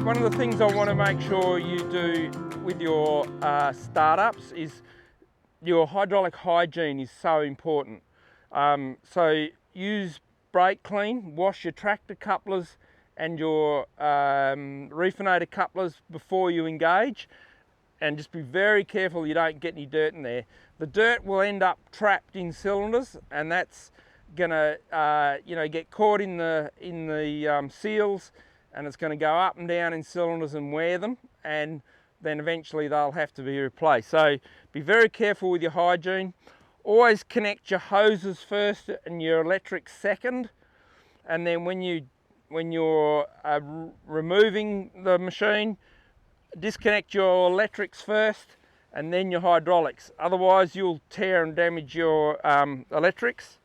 One of the things I want to make sure you do with your startups is your hydraulic hygiene is so important. So use brake clean, wash your tractor couplers and your Reefinator couplers before you engage, and just be very careful you don't get any dirt in there. The dirt will end up trapped in cylinders, and that's gonna get caught in the seals, and it's going to go up and down in cylinders and wear them, and then eventually they'll have to be replaced. So be very careful with your hygiene. Always connect your hoses first and your electrics second, and then when you're removing the machine, disconnect your electrics first and then your hydraulics. Otherwise you'll tear and damage your electrics.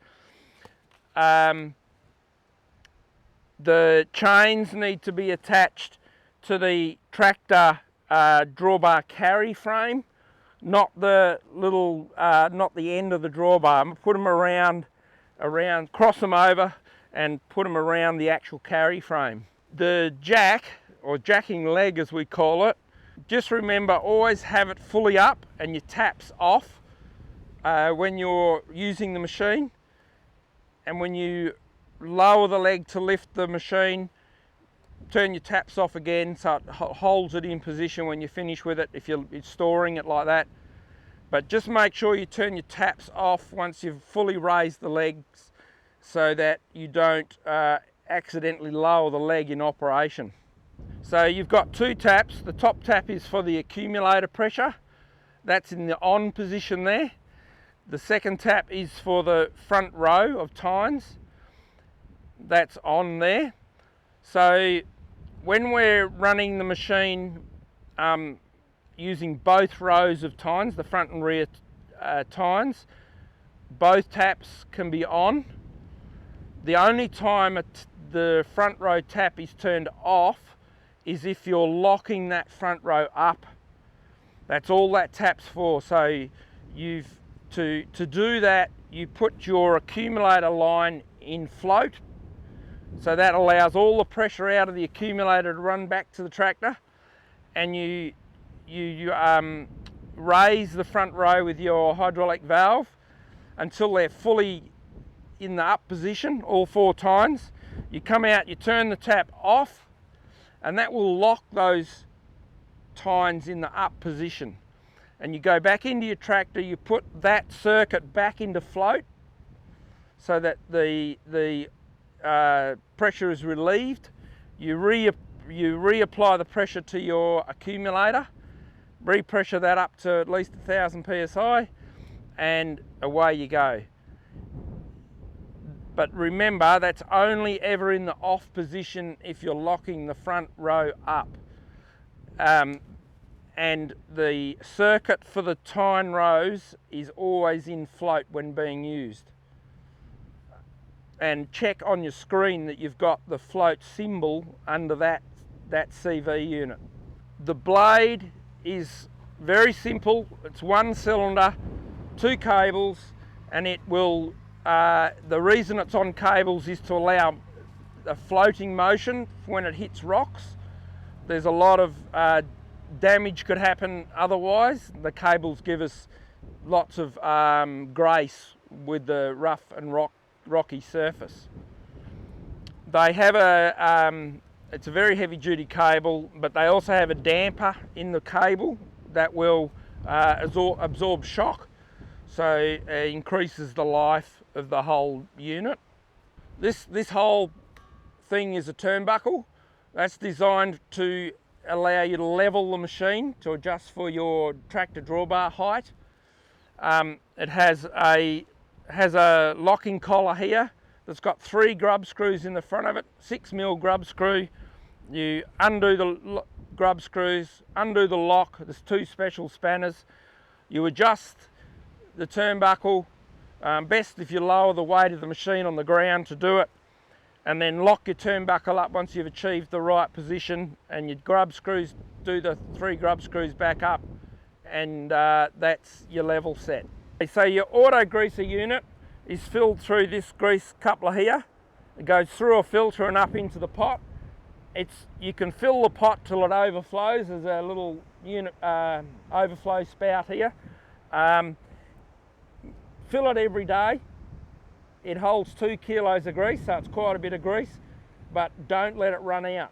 The chains need to be attached to the tractor drawbar carry frame, not the little, not the end of the drawbar. Put them around, cross them over and put them around the actual carry frame. The jack, or jacking leg as we call it, just remember always have it fully up and your taps off when you're using the machine. And when you lower the leg to lift the machine, turn your taps off again so it holds it in position when you finish with it, if you're storing it like that. But just make sure you turn your taps off once you've fully raised the legs so that you don't accidentally lower the leg in operation. So you've got two taps. The top tap is for the accumulator pressure. That's in the on position there. The second tap is for the front row of tines. That's on there. So when we're running the machine using both rows of tines, the front and rear tines, both taps can be on. The only time the front row tap is turned off is if you're locking that front row up. That's all that tap's for. So to do that, you put your accumulator line in float. So that allows all the pressure out of the accumulator to run back to the tractor, and you raise the front row with your hydraulic valve until they're fully in the up position, all four tines. You come out, you turn the tap off, and that will lock those tines in the up position. And you go back into your tractor, you put that circuit back into float so that the pressure is relieved. You reapply the pressure to your accumulator, repressure that up to at least 1000 psi, and away you go. But remember, that's only ever in the off position if you're locking the front row up. And the circuit for the tine rows is always in float when being used. And check on your screen that you've got the float symbol under that CV unit. The blade is very simple. It's one cylinder, two cables, and it will, the reason it's on cables is to allow a floating motion when it hits rocks. There's a lot of damage could happen otherwise. The cables give us lots of grace with the rough and rocky surface. They have it's a very heavy duty cable, but they also have a damper in the cable that will absorb shock, so it increases the life of the whole unit. This whole thing is a turnbuckle. That's designed to allow you to level the machine to adjust for your tractor drawbar height. It has a locking collar here that's got 3 grub screws in the front of it, 6mm grub screw. You undo the grub screws, undo the lock. There's 2 special spanners. You adjust the turnbuckle, best if you lower the weight of the machine on the ground to do it, and then lock your turnbuckle up once you've achieved the right position, and your grub screws, do the 3 grub screws back up, and that's your level set. So your auto greaser unit is filled through this grease coupler here. It goes through a filter and up into the pot. You can fill the pot till it overflows. There's a little unit overflow spout here. Fill it every day. It holds 2 kilos of grease, so it's quite a bit of grease, but don't let it run out.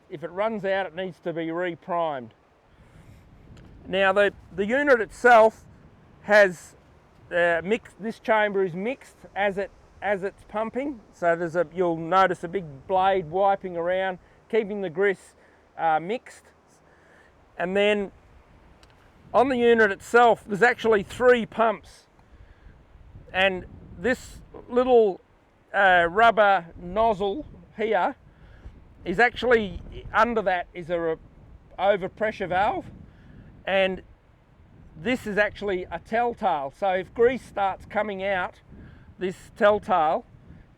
If it runs out, it needs to be re-primed. Now the unit itself has this chamber is mixed as it's pumping, so you'll notice a big blade wiping around, keeping the grease mixed. And then on the unit itself, there's actually 3 pumps, and this little rubber nozzle here is actually, under that is a overpressure valve, and this is actually a telltale. So if grease starts coming out this telltale,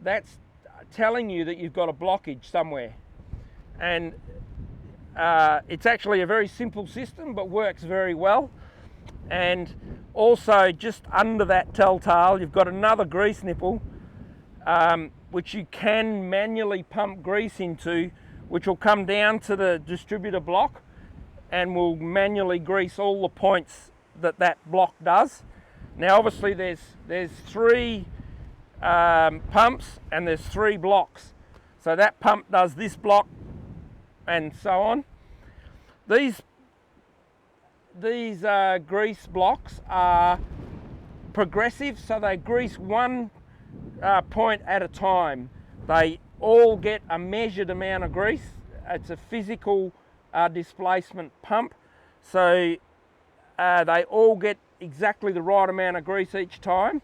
that's telling you that you've got a blockage somewhere. And it's actually a very simple system, but works very well. And also just under that telltale, you've got another grease nipple, which you can manually pump grease into, which will come down to the distributor block and will manually grease all the points that block does. Now obviously there's 3 pumps and there's 3 blocks. So that pump does this block and so on. These grease blocks are progressive, so they grease 1 point at a time. They all get a measured amount of grease. It's a physical displacement pump, so they all get exactly the right amount of grease each time.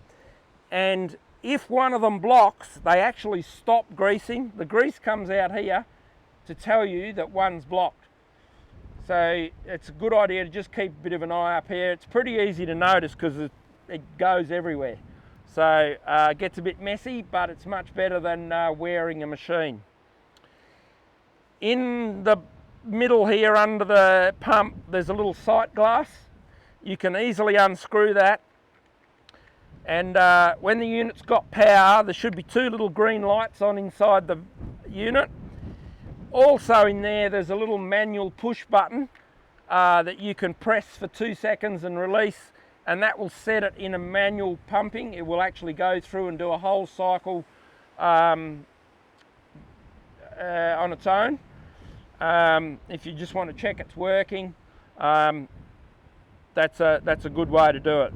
And if one of them blocks, they actually stop greasing. The grease comes out here to tell you that one's blocked. So it's a good idea to just keep a bit of an eye up here. It's pretty easy to notice because it goes everywhere. So it gets a bit messy, but it's much better than wearing a machine. In the middle here under the pump, there's a little sight glass. You can easily unscrew that. And when the unit's got power, there should be 2 little green lights on inside the unit. Also in there's a little manual push button that you can press for 2 seconds and release, and that will set it in a manual pumping. It will actually go through and do a whole cycle on its own. If you just want to check it's working, that's a good way to do it.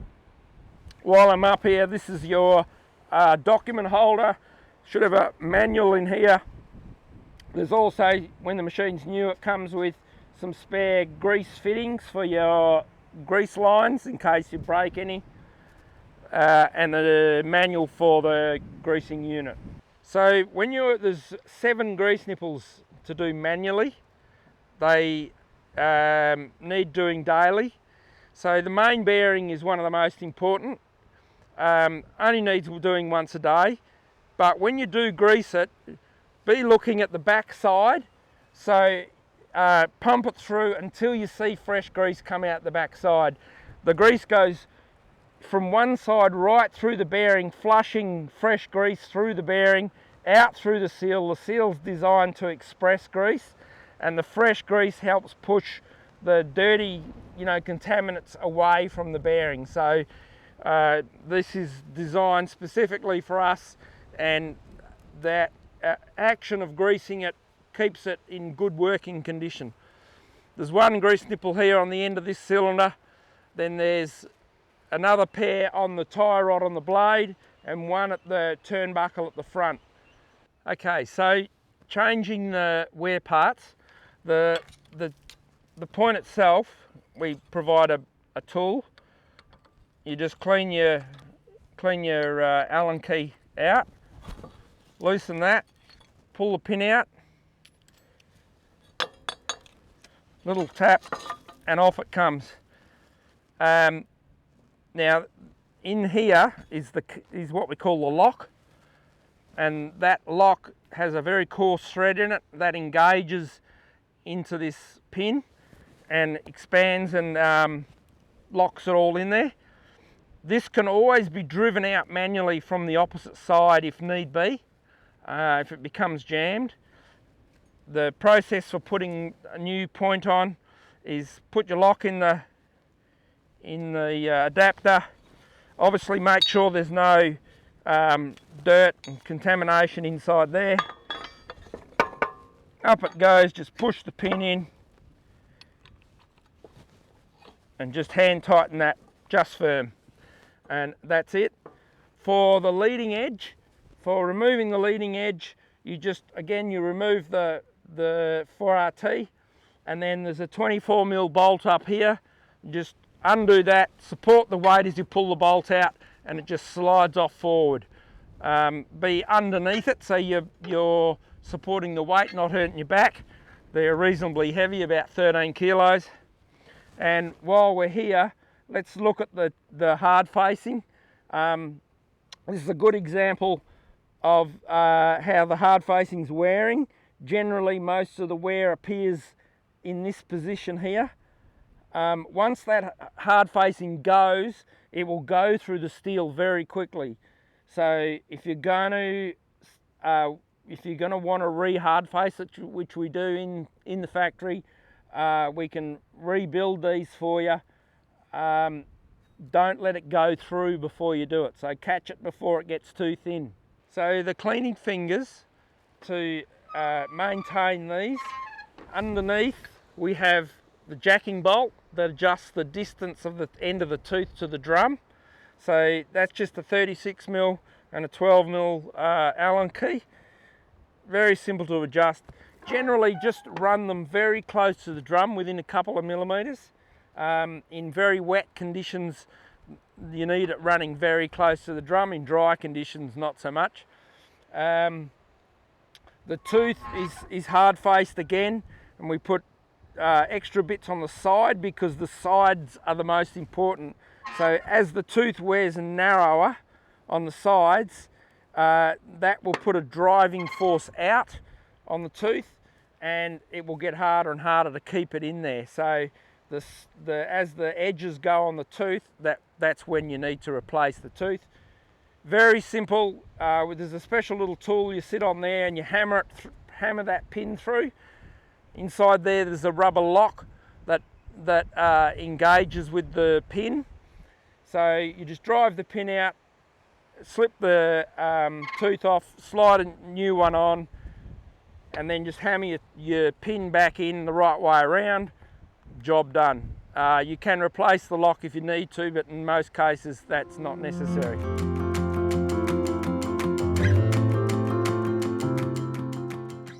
While I'm up here, this is your document holder. Should have a manual in here. There's also, when the machine's new, it comes with some spare grease fittings for your grease lines in case you break any, and the manual for the greasing unit. So when there's 7 grease nipples to do manually. They need doing daily. So the main bearing is one of the most important. Only needs doing once a day. But when you do grease it, be looking at the back side. So pump it through until you see fresh grease come out the back side. The grease goes from one side right through the bearing, flushing fresh grease through the bearing, out through the seal. The seal's designed to express grease, and the fresh grease helps push the dirty, contaminants away from the bearing. So this is designed specifically for us, and that action of greasing it keeps it in good working condition. There's one grease nipple here on the end of this cylinder, then there's another pair on the tie rod on the blade, and one at the turnbuckle at the front. Okay, so changing the wear parts, the point itself, we provide a tool. You just clean your Allen key out, loosen that, pull the pin out, little tap, and off it comes. Now in here is what we call the lock, and that lock has a very coarse thread in it that engages into this pin and expands and locks it all in there. This can always be driven out manually from the opposite side if need be, if it becomes jammed. The process for putting a new point on is put your lock in the adapter. Obviously make sure there's no dirt and contamination inside there. Up it goes, just push the pin in and just hand tighten that just firm, and that's it. For the leading edge, for removing the leading edge, you just, again, you remove the 4RT, and then there's a 24mm bolt up here. Just undo that, support the weight as you pull the bolt out, and it just slides off forward. Be underneath it so you're supporting the weight, not hurting your back. They're reasonably heavy, about 13 kilos. And while we're here, let's look at the hard facing. This is a good example of how the hard facing's wearing. Generally, most of the wear appears in this position here. Once that hard facing goes, it will go through the steel very quickly. So if you're going to want to re-hard face it, which we do in the factory, we can rebuild these for you. Don't let it go through before you do it. So catch it before it gets too thin. So the cleaning fingers to maintain these, underneath we have the jacking bolt that adjusts the distance of the end of the tooth to the drum. So that's just a 36mm and a 12mm Allen key. Very simple to adjust. Generally just run them very close to the drum, within a couple of millimeters. In very wet conditions you need it running very close to the drum. In dry conditions not so much. The tooth is hard faced again, and we put extra bits on the side because the sides are the most important. So as the tooth wears narrower on the sides, that will put a driving force out on the tooth, and it will get harder and harder to keep it in there. So as the edges go on the tooth, that's when you need to replace the tooth. Very simple. There's a special little tool you sit on there and you hammer that pin through. Inside there's a rubber lock that engages with the pin. So you just drive the pin out, slip the tooth off, slide a new one on, and then just hammer your pin back in the right way around. Job done. You can replace the lock if you need to, but in most cases that's not necessary.